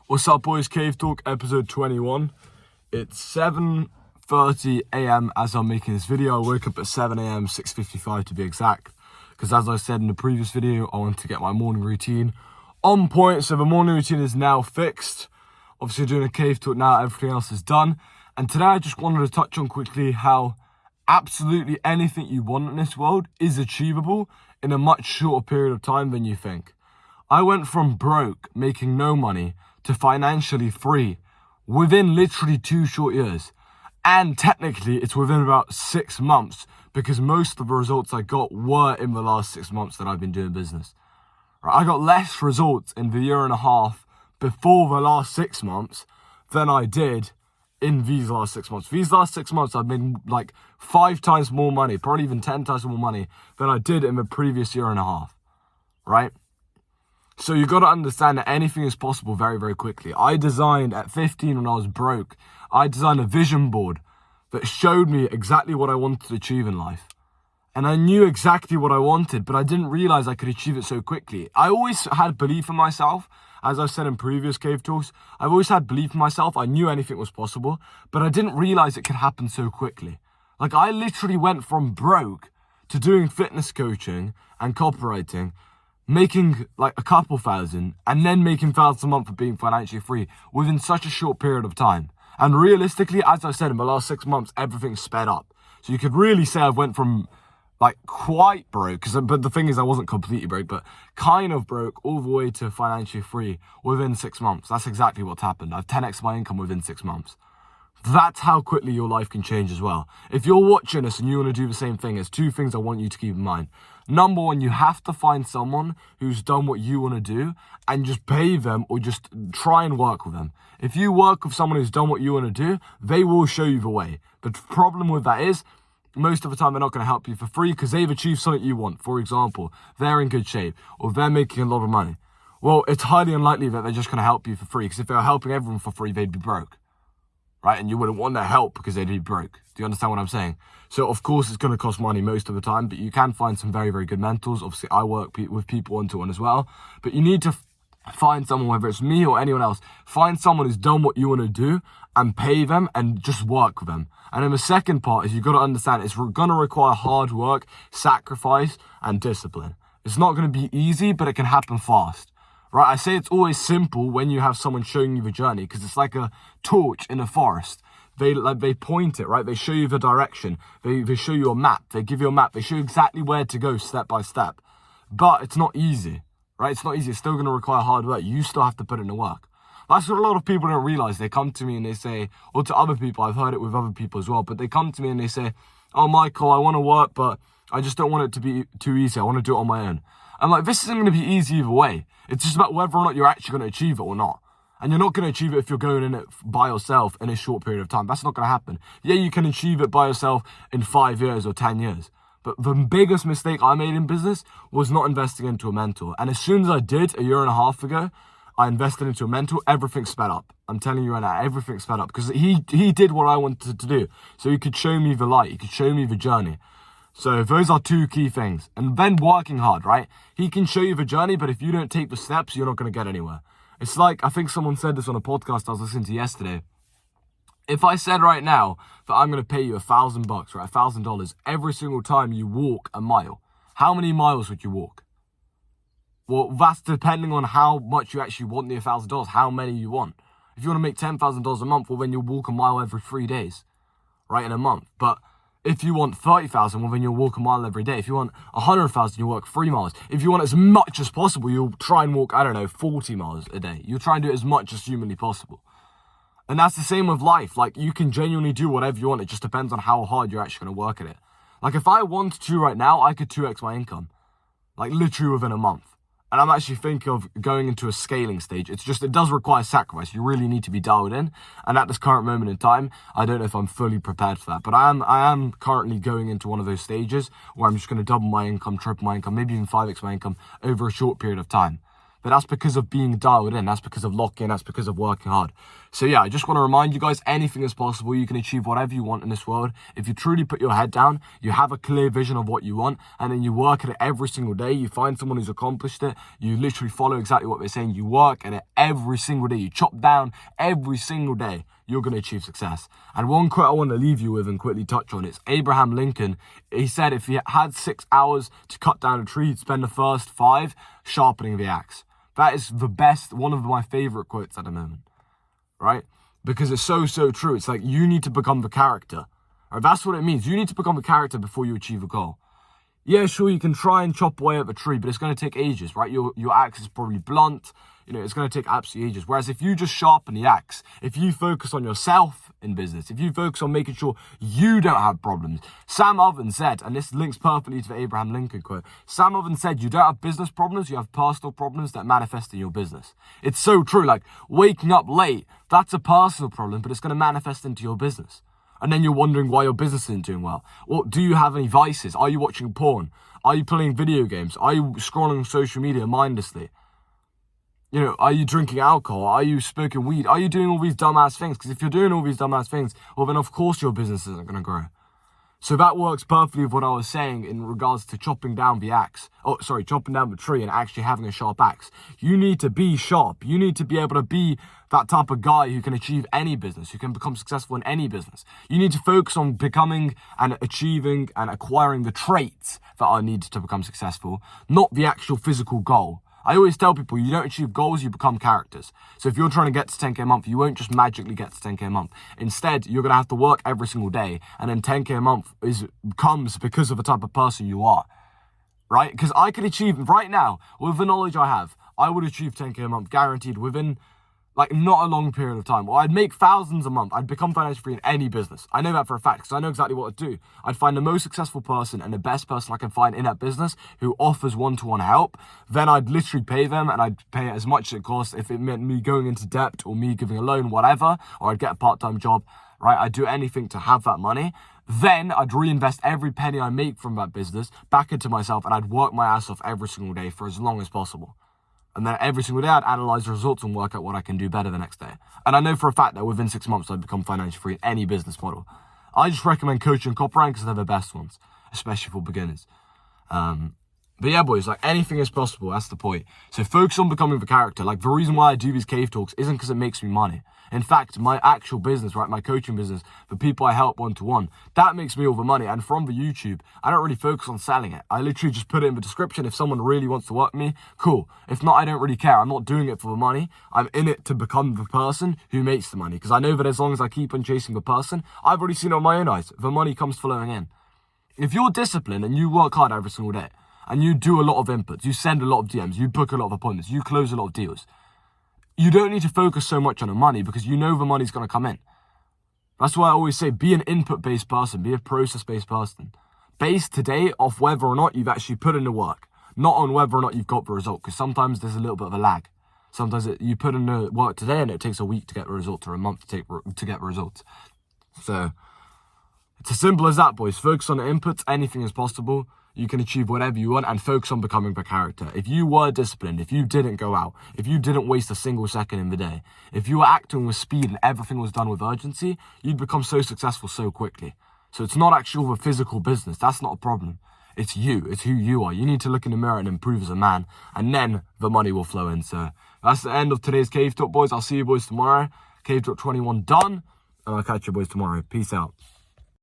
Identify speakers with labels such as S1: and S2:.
S1: What's up, boys? Cave Talk, episode 21. It's 7:30 a.m. as I'm making this video. I woke up at 7 a.m, 6:55 to be exact. Because as I said in the previous video, I want to get my morning routine on point. So the morning routine is now fixed. Obviously doing a Cave Talk now, everything else is done. And today I just wanted to touch on quickly how absolutely anything you want in this world is achievable in a much shorter period of time than you think. I went from broke, making no money, to financially free within literally 2 short years. And technically it's within about 6 months because most of the results I got were in the last 6 months that I've been doing business. I got less results in the year and a half before the last 6 months than I did in these last 6 months. These last 6 months I've made like 5 times more money, probably even 10 times more money than I did in the previous year and a half, right? So you got to understand that anything is possible very, very quickly. I designed at 15 when I was broke, I designed a vision board that showed me exactly what I wanted to achieve in life. And I knew exactly what I wanted, but I didn't realize I could achieve it so quickly. I always had belief in myself. As I've said in previous Cave Talks, I've always had belief in myself. I knew anything was possible, but I didn't realize it could happen so quickly. Like, I literally went from broke to doing fitness coaching and copywriting, making like a couple thousand, and then making thousands a month for being financially free within such a short period of time. And realistically, as I said, in the last 6 months, everything's sped up. So you could really say I went from like quite broke, but the thing is I wasn't completely broke, but kind of broke all the way to financially free within 6 months. That's exactly what's happened. I've 10x my income within 6 months. That's how quickly your life can change as well. If you're watching this and you want to do the same thing, there's 2 things I want you to keep in mind. Number 1, you have to find someone who's done what you want to do and just pay them or just try and work with them. If you work with someone who's done what you want to do, they will show you the way. The problem with that is, most of the time they're not going to help you for free because they've achieved something you want. For example, they're in good shape or they're making a lot of money. Well, it's highly unlikely that they're just going to help you for free, because if they were helping everyone for free, they'd be broke, right? And you wouldn't want their help because they'd be broke. Do you understand what I'm saying? So of course it's going to cost money most of the time, but you can find some very, very good mentors. Obviously I work with people one-to-one as well, but you need to find someone, whether it's me or anyone else, find someone who's done what you want to do and pay them and just work with them. And then the second part is you've got to understand it's going to require hard work, sacrifice, and discipline. It's not going to be easy, but it can happen fast, right? I say it's always simple when you have someone showing you the journey, because it's like a torch in a forest. They point it, right? They show you the direction. They show you a map. They give you a map. They show you exactly where to go step by step. But it's not easy, right? It's not easy. It's still going to require hard work. You still have to put in the work. That's what a lot of people don't realize. They come to me and they say, or to other people, I've heard it with other people as well, but they come to me and they say, oh, Michael, I want to work, but I just don't want it to be too easy. I want to do it on my own. I'm like, this isn't going to be easy either way. It's just about whether or not you're actually going to achieve it or not. And you're not going to achieve it if you're going in it by yourself in a short period of time. That's not going to happen. Yeah, you can achieve it by yourself in 5 years or 10 years. But the biggest mistake I made in business was not investing into a mentor. And as soon as I did a year and a half ago, I invested into a mentor, everything sped up. I'm telling you right now, everything sped up. Because he did what I wanted to do. So he could show me the light. He could show me the journey. So those are 2 key things. And then working hard, right? He can show you the journey, but if you don't take the steps, you're not going to get anywhere. It's like, I think someone said this on a podcast I was listening to yesterday. If I said right now that I'm going to pay you $1,000, right, $1,000 every single time you walk a mile, how many miles would you walk? Well, that's depending on how much you actually want the $1,000, how many you want. If you want to make $10,000 a month, well, then you'll walk a mile every 3 days, right, in a month. But if you want 30,000, well, then you'll walk a mile every day. If you want 100,000, you'll walk 3 miles. If you want as much as possible, you'll try and walk, 40 miles a day. You'll try and do it as much as humanly possible. And that's the same with life. Like, you can genuinely do whatever you want. It just depends on how hard you're actually going to work at it. Like, if I wanted to right now, I could 2x my income, like literally within a month. And I'm actually thinking of going into a scaling stage. It does require sacrifice. You really need to be dialed in. And at this current moment in time, I don't know if I'm fully prepared for that. But I am currently going into one of those stages where I'm just going to double my income, triple my income, maybe even 5x my income over a short period of time. But that's because of being dialed in. That's because of locking. That's because of working hard. So yeah, I just want to remind you guys, anything is possible. You can achieve whatever you want in this world. If you truly put your head down, you have a clear vision of what you want, and then you work at it every single day. You find someone who's accomplished it. You literally follow exactly what they're saying. You work at it every single day. You chop down every single day. You're going to achieve success. And one quote I want to leave you with and quickly touch on, it's Abraham Lincoln. He said if he had 6 hours to cut down a tree, he'd spend the first 5 sharpening the axe. That is the best, one of my favorite quotes at the moment, right? Because it's so true. It's like you need to become the character. Right? That's what it means. You need to become the character before you achieve a goal. Yeah, sure, you can try and chop away at the tree, but it's going to take ages, right? Your axe is probably blunt. You know, it's going to take absolutely ages. Whereas if you just sharpen the axe, if you focus on yourself in business, if you focus on making sure you don't have problems. Sam Oven said, and this links perfectly to the Abraham Lincoln quote, Sam Oven said, you don't have business problems, you have personal problems that manifest in your business. It's so true. Like waking up late, that's a personal problem, but it's going to manifest into your business. And then you're wondering why your business isn't doing well. Well, do you have any vices? Are you watching porn? Are you playing video games? Are you scrolling social media mindlessly? You know, are you drinking alcohol? Are you smoking weed? Are you doing all these dumbass things? Because if you're doing all these dumbass things, well, then of course your business isn't going to grow. So that works perfectly with what I was saying in regards to chopping down the tree and actually having a sharp axe. You need to be sharp. You need to be able to be that type of guy who can achieve any business, who can become successful in any business. You need to focus on becoming and achieving and acquiring the traits that are needed to become successful, not the actual physical goal. I always tell people, you don't achieve goals, you become characters. So if you're trying to get to 10K a month, you won't just magically get to 10K a month. Instead, you're going to have to work every single day. And then 10K a month comes because of the type of person you are. Right? Because I could achieve, right now, with the knowledge I have, I would achieve 10K a month guaranteed within, like, not a long period of time. Or I'd make thousands a month. I'd become financially free in any business. I know that for a fact because I know exactly what to do. I'd find the most successful person and the best person I can find in that business who offers one-to-one help. Then I'd literally pay them, and I'd pay as much as it costs if it meant me going into debt or me giving a loan, whatever. Or I'd get a part-time job, right? I'd do anything to have that money. Then I'd reinvest every penny I make from that business back into myself, and I'd work my ass off every single day for as long as possible. And then every single day, I'd analyze the results and work out what I can do better the next day. And I know for a fact that within 6 months, I'd become financially free in any business model. I just recommend coaching and copywriting because they're the best ones, especially for beginners. But yeah, boys, like anything is possible. That's the point. So focus on becoming the character. Like the reason why I do these cave talks isn't because it makes me money. In fact, my actual business, right, my coaching business, the people I help one-to-one, that makes me all the money. And from the YouTube, I don't really focus on selling it. I literally just put it in the description. If someone really wants to work with me, cool. If not, I don't really care. I'm not doing it for the money. I'm in it to become the person who makes the money. Because I know that as long as I keep on chasing the person, I've already seen it on my own eyes. The money comes flowing in. If you're disciplined and you work hard every single day, and you do a lot of inputs, you send a lot of DMs, you book a lot of appointments, you close a lot of deals, you don't need to focus so much on the money because you know the money's going to come in. That's why I always say be an input-based person, be a process-based person. Base today off whether or not you've actually put in the work, not on whether or not you've got the result, because sometimes there's a little bit of a lag. Sometimes you put in the work today and it takes a week to get the result or a month to get the results. So it's as simple as that, boys. Focus on the inputs, anything is possible. You can achieve whatever you want and focus on becoming the character. If you were disciplined, if you didn't go out, if you didn't waste a single second in the day, if you were acting with speed and everything was done with urgency, you'd become so successful so quickly. So it's not actually the physical business. That's not a problem. It's you. It's who you are. You need to look in the mirror and improve as a man, and then the money will flow in. So that's the end of today's Cave Talk, boys. I'll see you boys tomorrow. Cave Talk 21 done, and I'll catch you boys tomorrow. Peace out.